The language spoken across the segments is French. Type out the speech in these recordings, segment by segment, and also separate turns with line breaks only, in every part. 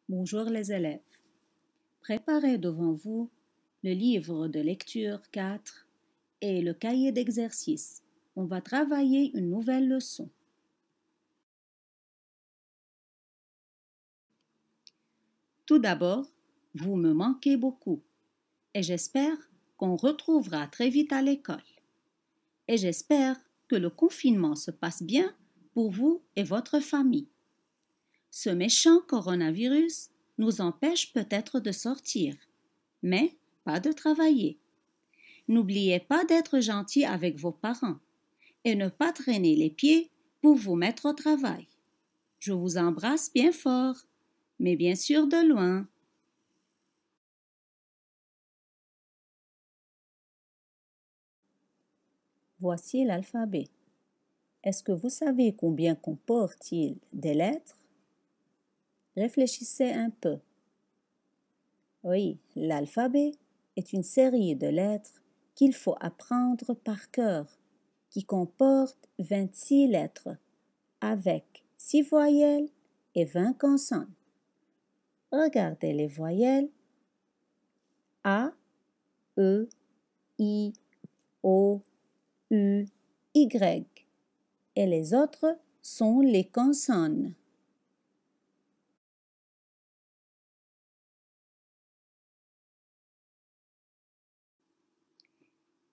Bonjour les élèves. Préparez devant vous le livre de lecture 4 et le cahier d'exercice. On va travailler une nouvelle leçon. Tout d'abord, vous me manquez beaucoup et j'espère qu'on retrouvera très vite à l'école. Et j'espère que le confinement se passe bien pour vous et votre famille. Ce méchant coronavirus nous empêche peut-être de sortir, mais pas de travailler. N'oubliez pas d'être gentil avec vos parents et ne pas traîner les pieds pour vous mettre au travail. Je vous embrasse bien fort, mais bien sûr de loin. Voici l'alphabet. Est-ce que vous savez combien comporte-t-il des lettres? Réfléchissez un peu. Oui, l'alphabet est une série de lettres qu'il faut apprendre par cœur, qui comporte 26 lettres, avec 6 voyelles et 20 consonnes. Regardez les voyelles A, E, I, O, U, Y, et les autres sont les consonnes.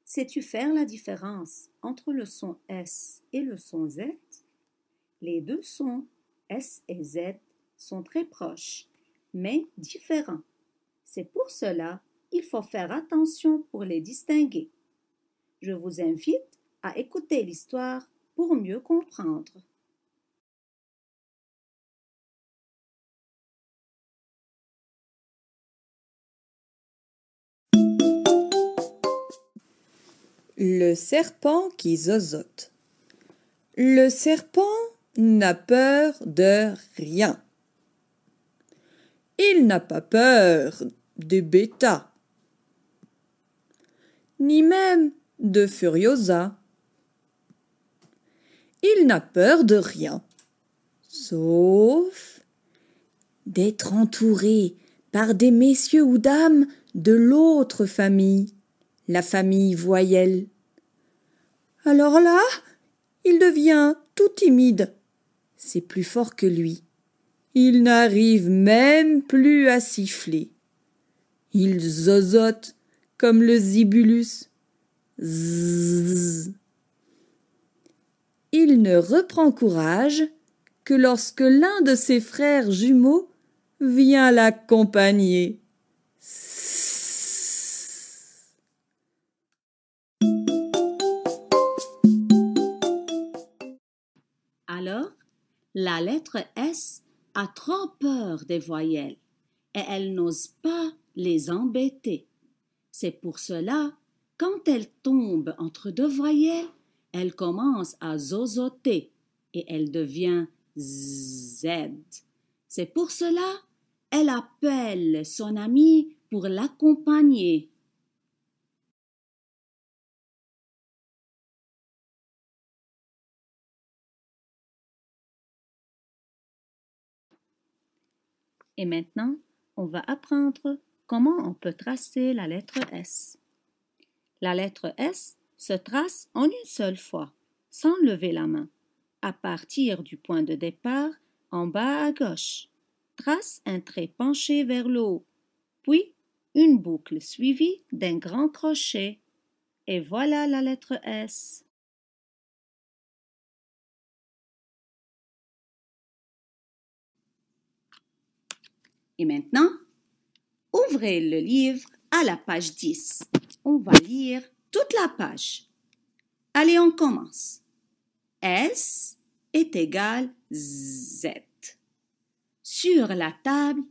Sais-tu faire la différence entre le son S et le son Z? Les deux sons S et Z sont très proches, mais différents. C'est pour cela qu'il faut faire attention pour les distinguer. Je vous invite à écouter l'histoire pour mieux comprendre.
Le serpent qui zozote. Le serpent n'a peur de rien. Il n'a pas peur des bêtas, ni même de Furiosa. Il n'a peur de rien, sauf d'être entouré par des messieurs ou dames de l'autre famille, la famille voyelle. Alors là, il devient tout timide. C'est plus fort que lui. Il n'arrive même plus à siffler. Il zozote comme le zibulus. Zzz. Il ne reprend courage que lorsque l'un de ses frères jumeaux vient l'accompagner.
Alors, la lettre S a trop peur des voyelles et elle n'ose pas les embêter. C'est pour cela, quand elle tombe entre deux voyelles, elle commence à zozoter et elle devient Z. C'est pour cela, elle appelle son ami pour l'accompagner. Et maintenant, on va apprendre comment on peut tracer la lettre S. La lettre S se trace en une seule fois, sans lever la main, à partir du point de départ en bas à gauche. Trace un trait penché vers le haut, puis une boucle suivie d'un grand crochet. Et voilà la lettre S. Et maintenant, ouvrez le livre à la page 10. On va lire toute la page. Allez, on commence. S est égal Z. Sur la table,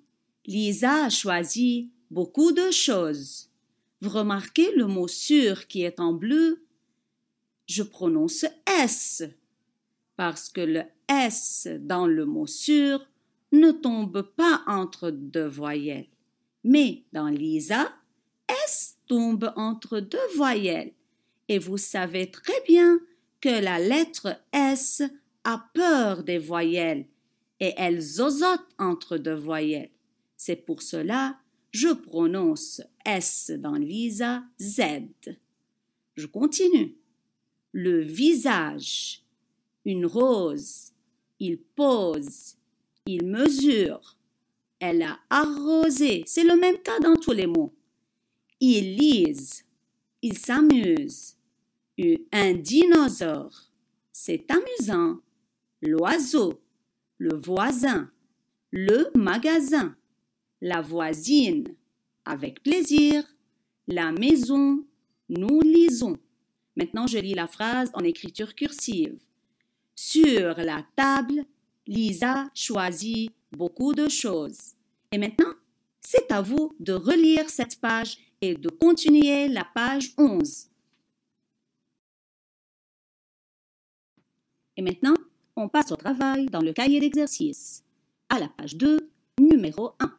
Lisa a choisi beaucoup de choses. Vous remarquez le mot sur qui est en bleu? Je prononce S parce que le S dans le mot sur ne tombe pas entre deux voyelles. Mais dans Lisa, S tombe entre deux voyelles. Et vous savez très bien que la lettre S a peur des voyelles et elle zozote entre deux voyelles. C'est pour cela je prononce S dans Lisa Z. Je continue. Le visage. Une rose. Il pose. Il mesure. Elle a arrosé. C'est le même cas dans tous les mots. Ils lisent. Ils s'amusent. Un dinosaure. C'est amusant. L'oiseau. Le voisin. Le magasin. La voisine. Avec plaisir. La maison. Nous lisons. Maintenant, je lis la phrase en écriture cursive. Sur la table, Lisa choisit beaucoup de choses. Et maintenant, c'est à vous de relire cette page et de continuer la page 11. Et maintenant, on passe au travail dans le cahier d'exercice. À la page 2, numéro 1.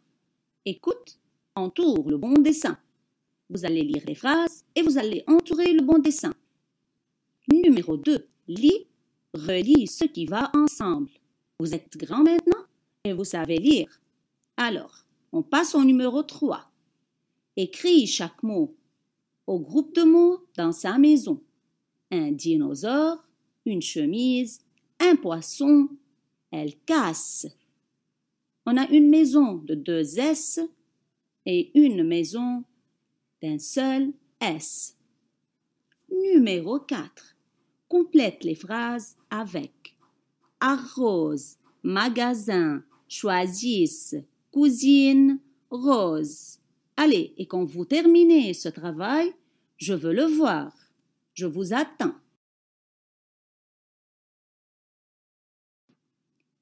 Écoute, entoure le bon dessin. Vous allez lire les phrases et vous allez entourer le bon dessin. Numéro 2, lis, relis ce qui va ensemble. Vous êtes grand maintenant et vous savez lire. Alors, on passe au numéro 3. Écris chaque mot au groupe de mots dans sa maison. Un dinosaure, une chemise, un poisson, elle casse. On a une maison de 2 S et une maison d'un seul S. Numéro 4. Complète les phrases avec arrose, magasin, choisissent, cousine, rose. Allez, et quand vous terminez ce travail, je veux le voir. Je vous attends.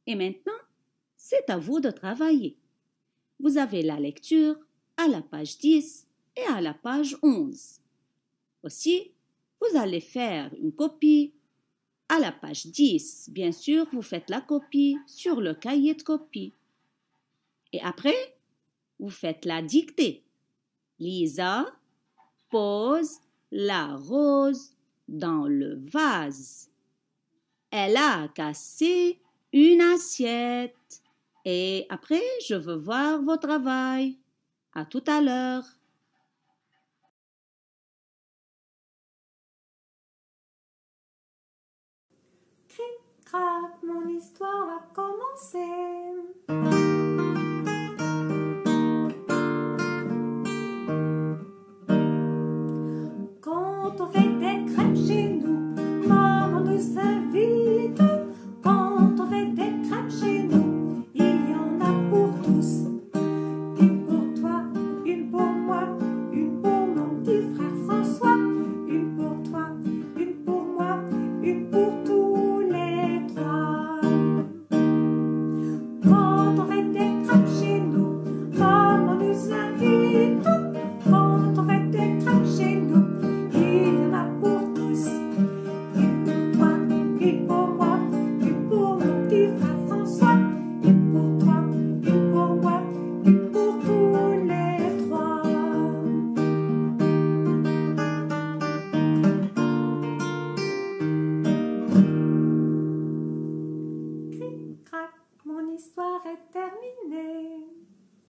Et maintenant, c'est à vous de travailler. Vous avez la lecture à la page 10 et à la page 11. Aussi, vous allez faire une copie à la page 10. Bien sûr, vous faites la copie sur le cahier de copie. Et après, vous faites la dictée. Lisa pose la rose dans le vase. Elle a cassé une assiette. Et après, je veux voir vos travail. À tout à l'heure.
Cric-crac, mon histoire a